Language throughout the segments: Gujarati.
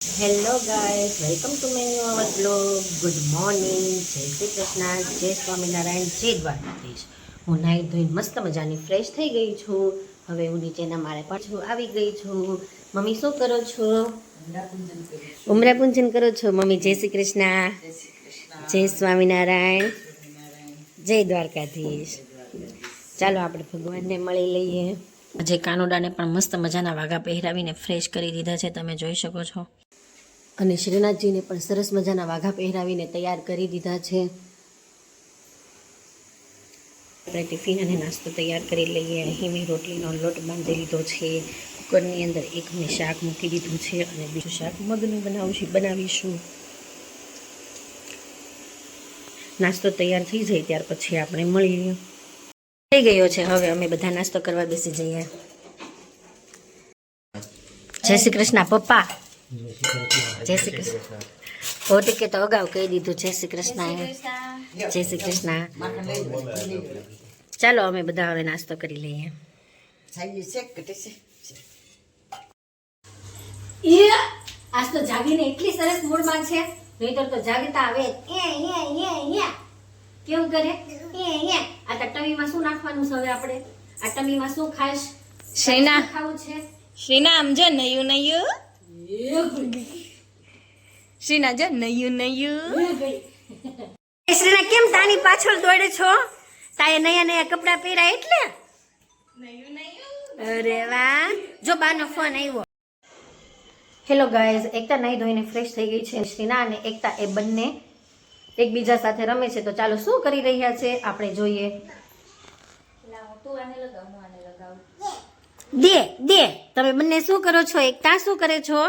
Hello guys, welcome to my new hour blog. Good morning, જય શ્રી કૃષ્ણ, જય સ્વામિનારાયણ, જય દ્વારકાધીશ. હું નાહી ધોઈને મસ્ત મજાની ફ્રેશ થઈ ગઈ છું. હવે હું નીચેના માળે પાછું આવી ગઈ છું. મમ્મી શું કરો છો? ઉમરા પૂંજન કરો છો? મમ્મી જય શ્રી કૃષ્ણ, જય સ્વામિનારાયણ, જય દ્વારકાધીશ. ચાલો આપણે ભગવાનને મળી લઈએ. આજે કાનોડાને પણ મસ્ત મજાના વાઘા પહેરાવીને ફ્રેશ કરી દીધા છે, તમે જોઈ શકો છો. અને શ્રીનાથજીને પણ સરસ મજાના વાઘા પહેરાવીને તૈયાર કરી દીધા છે. આપણે ટિફિન અને નાસ્તો તૈયાર કરી લઈએ. અહીં મેં રોટલીનો લોટ બાંધી લીધો છે. કુકરની અંદર એક મેં શાક મૂકી દીધું છે અને બીજું શાક મગનું બનાવીશું. નાસ્તો તૈયાર થઈ જાય ત્યાર પછી આપણે મળીએ. થઈ ગયો છે, હવે અમે બધા નાસ્તો કરવા બેસી જઈએ. જય શ્રી કૃષ્ણ પપ્પા. જય શ્રી કૃષ્ણ. ઓટીકે તો અગાઉ કહી દીધું જય શ્રી કૃષ્ણ. જય શ્રી કૃષ્ણ. ચાલો અમે બધા હવે નાસ્તો કરી લઈએ. આજ તો જાગીને એટલી સરસ મૂડમાં છે, નહીતર તો જાગતા આવે કેવું કરે. આ ટમીમાં શું નાખવાનું છે હવે આપણે? આ ટમીમાં શું ખાશ? શ્રીના ખાવું છે? શ્રીના આમજો નયું નયું શ્રીના જો નયું નયું. શ્રીના કેમ તાની પાછળ દોડે છો? તાએ નયા નયા કપડા પહેર્યા એટલે? નયું નયું. અરે વાહ, જો બાનો ફોન આવ્યો. હેલો ગાઈઝ, એકતા નાઈ ધોઈને ફ્રેશ થઈ ગઈ છે. શ્રીના અને એકતા એ બંને એકબીજા સાથે રમે છે. તો ચાલો શું કરી રહ્યા છે આપણે જોઈએ. દે દે, તમે બંને શું કરો છો? એકતા શું કરે છો?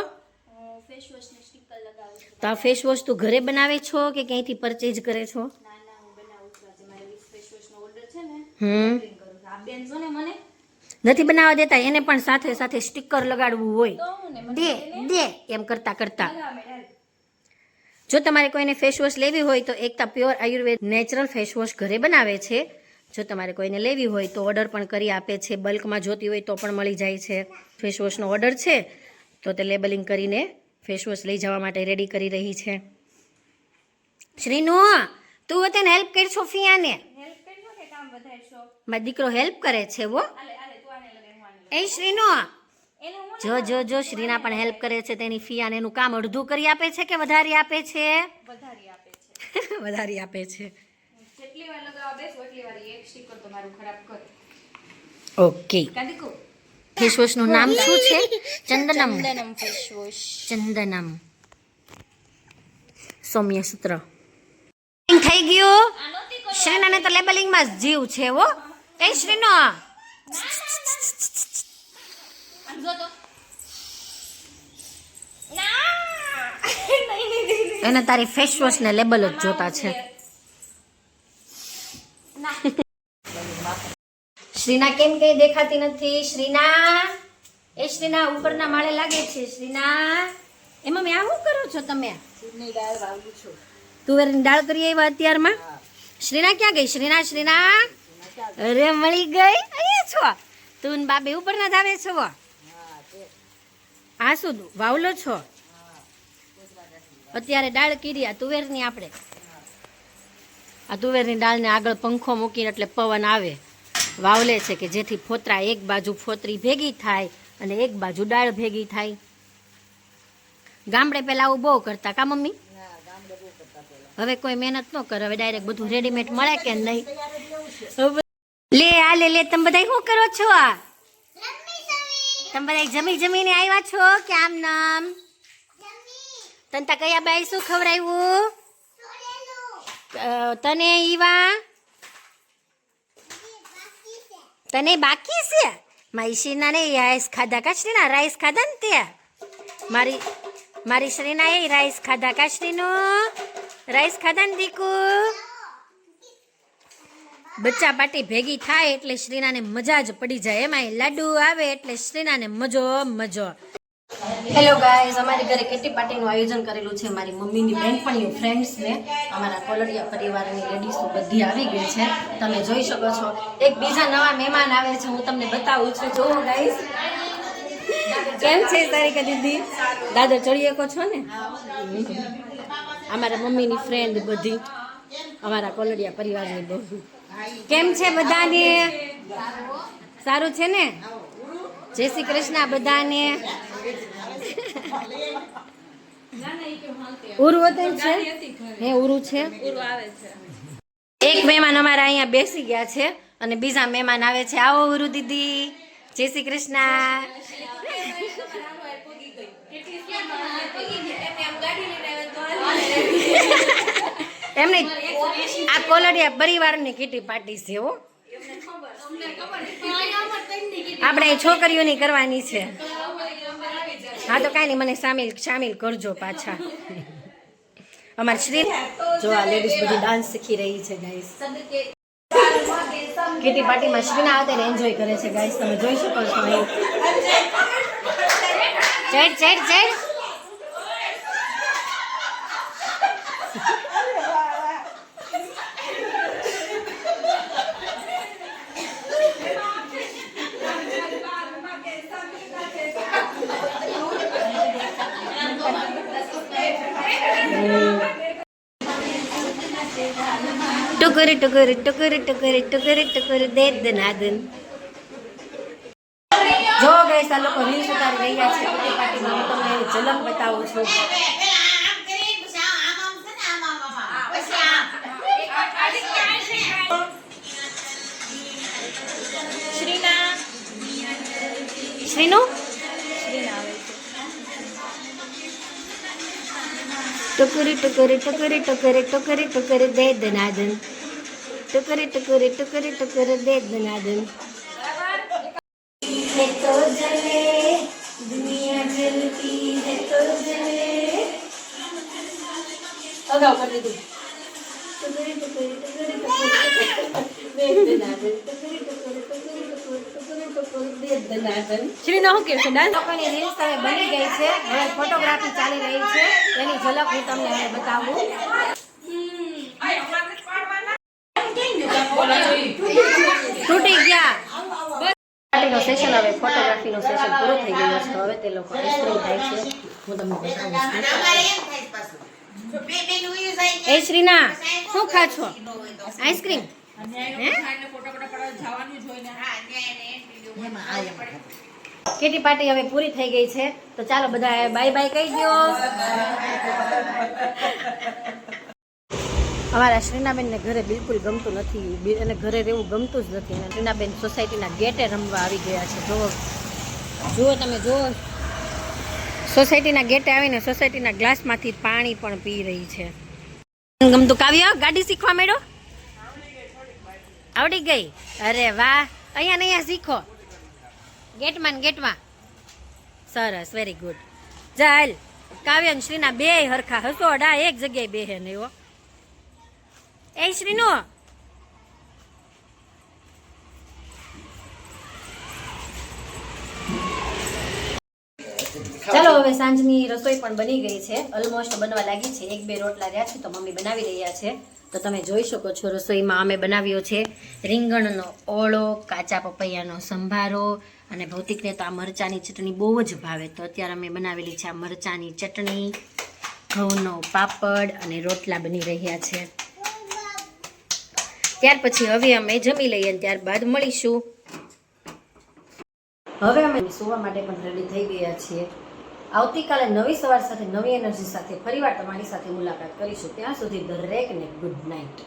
તો આ ફેસ વોશ તું ઘરે બનાવે છો કે ક્યાંયથી પરચેજ કરે છો? નથી બનાવવા દેતા એને પણ સાથે સાથે સ્ટીકર લગાડવું હોય. દે દે એમ કરતા કરતા. જો તમારે કોઈને ફેસ વોશ લેવી હોય તો Ekta pure ayurveda natural face wash ઘરે બનાવે છે. જો તમારે કોઈને લેવી હોય તો ઓર્ડર પણ કરી આપે છે. બલ્કમાં જોતી હોય તો પણ મળી જાય છે. ફેસ વોશનો ઓર્ડર છે તો તે લેબલિંગ કરીને ફેસ વોશ લઈ જવા માટે રેડી કરી રહી છે. શ્રીનુ, તું તેને હેલ્પ કરશો ફિયાને? મારો દીકરો હેલ્પ કરે છે. વો એ શ્રીનુ, જો જો જો શ્રીના પણ હેલ્પ કરે છે. તેની ફિયાને એનું કામ અડધું કરી આપે છે કે વધારી આપે છે? વધારી આપે છે. જેટલી વાર લગાવવા બેસો એટલી વાર એક સ્ટીકર તો મારું ખરાબ કર. ઓકે. કાદીકો ફેસ વોશનું નામ શું છે? ચંદનમ. ચંદનમ ફેસ વોશ. ચંદનમ સૌમ્ય સૂત્ર થઈ ગયું. શ્રીનાને તો લેબલિંગમાં જ જીવ છે. હો એ શ્રીનો, જો તો એને તારી ફેસ વોશ ને લેબલ જ જોતા છે. શ્રીના કેમ કઈ દેખાતી નથી? શ્રીના, એ શ્રીના ઉપરના માળે લાગે છે. શ્રીના, એમાં મેં આવું કરો છો તમે? તુવેરની દાળ કરી આવ્યા અત્યારમાં? શ્રીના ક્યાં ગઈ? શ્રીના, શ્રીના, અરે મળી ગઈ. અહીંયા છો તું ને બાબે ઉપરના ધાવે છો? આ શું વાવલો છો? અત્યારે દાળ કીધી આ તુવેરની. આપણે આ તુવેરની દાળને આગળ પંખો મૂકીને એટલે પવન આવે વાવલે છે કે જેથી ફોતરા એક બાજુ ફોતરી ભેગી થાય અને એક બાજુ દાળ ભેગી થાય. ગામડે પેલા આવું બહુ કરતા કા મમ્મી? હવે કોઈ મહેનત ન કરે, હવે ડાયરેક્ટ બધું રેડીમેડ મળે કે નહીં? લે આ લે લે, તમે બધા શું કરો છો? તમે બધા જમી જમીને આવ્યા છો કે આમ નામ? તનતા કયા બાઈ શું ખવડાવ્યું તને? ઈવા તને બાકી છે? મારી શ્રીના ને રાઈસ ખાધા કા? શ્રીના રાઈસ ખાધા ને તે? મારી શ્રીના એ રાઈસ ખાધા કા? શ્રીનો રાઈસ ખાધા ને દીકુ? બચ્ચા પાટી ભેગી થાય એટલે શ્રીનાને મજા જ પડી જાય. એમાં લાડુ આવે એટલે શ્રીનાને મજો મજો. હેલો ગાઈઝ, અમારી ઘરે કિટી પાર્ટીનું આયોજન કરેલું છે. મારી મમ્મીની બેનપણીઓ, ફ્રેન્ડ્સને, અમારા કોલડિયા પરિવારની લેડીઝો બધી આવી ગઈ છે. તમે જોઈ શકો છો. એક બીજા નવા મહેમાન આવે છે, હું તમને બતાવું છું. જુઓ ગાઈઝ, કેમ છે તારીકા દીદી? દાદર ચડી શકો છો ને? અમારા મમ્મીની ફ્રેન્ડ બધી, અમારા કોલડિયા પરિવારની બહુ. કેમ છે બધાને? સારું છે ને? જય શ્રી કૃષ્ણ બધાને. ઉરુ હતું છે? હે ઉરુ છે? એક મહેમાન અમારા અહીંયા બેસી ગયા છે અને બીજા મહેમાન આવે છે. આવો ઉરુ દીદી, જય શ્રી કૃષ્ણ. એમની આ કોલડિયા પરિવારની કીટી પાર્ટી છે હો. આપણે છોકરીઓની કરવાની છે. હા તો કાંઈ નહીં, મને સામેલ કરજો પાછા. અમારી શ્રી જો આ લેડીઝ બધી ડાન્સ શીખી રહી છે ગાઈસ. કીટી પાર્ટીમાં શ્રીના આવતે ને એન્જોય કરે છે ગાઈસ, તમે જોઈ શકો છો. અહીં ચેડ ચેડ ચેડ. ટુકુર ટુકુર ટુકુર ટુકુર ટુકુર ટુકુર દે દનાદન. જો ગાઈસ આ લોકો રીલ્સ ઉતારી રહ્યા છે કીટી પાર્ટીમાં. હું તમને એની ઝલક બતાવું છું. શ્રીનું ટુકુરી ટુકુરી ટુકુરી ટુકુરી ટુકુરી ટુકુરી દે દનાદન. ટુકુરી ટુકુરી ટુકુરી ટુકુરી દે દનાદન. है तो जले दुनिया जलती है तो जले. अगाव कर दीदी. टुकड़ी टुकड़ी टुकड़ी टुकड़ी दे दनादन. टुकड़ी टुकड़ी टुकड़ी टुकड़ी ટુકડી દે દનાદન. શ્રી નો કે છે ડાન્સ લોકોની રીલ્સ હવે બની ગઈ છે. હવે ફોટોગ્રાફી ચાલી રહી છે, એની ઝલક હું તમને હવે બતાવું. તૂટી ગયા. પાર્ટીનો સેશન હવે ફોટોગ્રાફીનો સેશન પૂરો થઈ ગયો છે. હવે તે લોકો આઈસ્ક્રીમ ખાય છે. હું તમને બતાવું છું. એ શ્રીના શું ખા છો? આઈસ્ક્રીમ? કીટી પાર્ટી હવે પૂરી થઈ ગઈ છે, તો ચાલો બધા બાય બાય કહી દો. અમારા શ્રીનાબેનને ઘરે બિલકુલ ગમતું નથી, એને ઘરે રહેવું ગમતું જ નથી. અને શ્રીનાબેન સોસાયટીના ગેટે રમવા આવી ગયા છે. જુઓ તમે જુઓ, સોસાયટીના ગેટે આવીને સોસાયટીના ગ્લાસમાંથી પાણી પણ પી રહી છે. ગમતું. કાવ્ય ગાડી શીખવા માંડ્યો? આવડી ગઈ? અરે વાહ, અહીંયા ને અહીંયા શીખો. ગેટમાં ને ગેટમાં. સરસ, વેરી ગુડ. ચાલ કાવ્ય ને શ્રીના બે હરખા હસોડા એક જગ્યાએ બેહે ને એવો. એ શ્રીનો ચાલો હવે સાંજની રસોઈ પણ બની ગઈ છે, ઓલમોસ્ટ બનવા લાગી છે. એક બે રોટલા રહ્યા છે તો મમ્મી બનાવી રહ્યા છે. તો તમે જોઈ શકો છો રસોઈમાં અમે બનાવ્યો છે રીંગણનો ઓળો, કાચા પપૈયાનો સંભારો અને ભૌતિકને તો આ મરચાની ચટણી બહુ જ ભાવે. તો અત્યારે અમે બનાવેલી છે આ મરચાની ચટણી, ઘઉંનો પાપડ અને રોટલા બની રહ્યા છે. ત્યાર પછી હવે અમે જમી લઈએ અને ત્યારબાદ મળીશું. હવે અમે સુવા માટે પણ રેડી થઈ ગયા છીએ. આવતીકાલે નવી સવાર સાથે નવી એનર્જી સાથે ફરીવાર તમારી સાથે મુલાકાત કરીશું. ત્યાં સુધી દરેકને ગુડ નાઇટ.